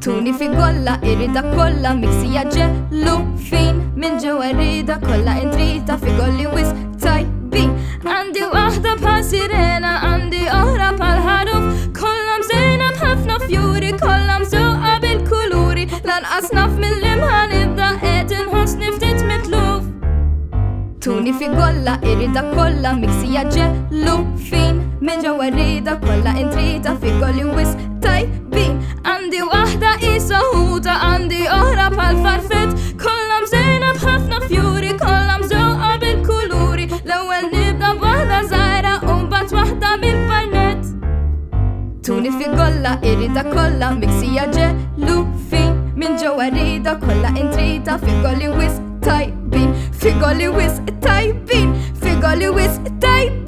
Tuni fi golla irrida kolla miksija ġellu fin Min ġewa rida kolla intrita fi golli wis tajbin Għandi waħda bħal sirena għandi oħra bħal ħaruf Kolla mżejna bħafna fjuri kolla mżewqa bil-kuluri Lanqas naf mill-imħan ibda qed inħoss niftit mitluf Tuni fi golla irrida kolla miksija ġellu fin Min ġewa rida kolla intrita fi golli wis tajbin Għandi waħda isa huta għandi oħra bħal farfet Kolla mżejna bħafna fjuri kolla mżewqa bil-kuluri L-ewwel nibda b'waħda żgħira u mbagħad waħda bil-barnet Tuni fi golla irrida kolla miksija ġellu fin Min ġewwa rida kolla intrita fi golli wis tajbin Fi golli wis tajbin Fi golli wis tajbin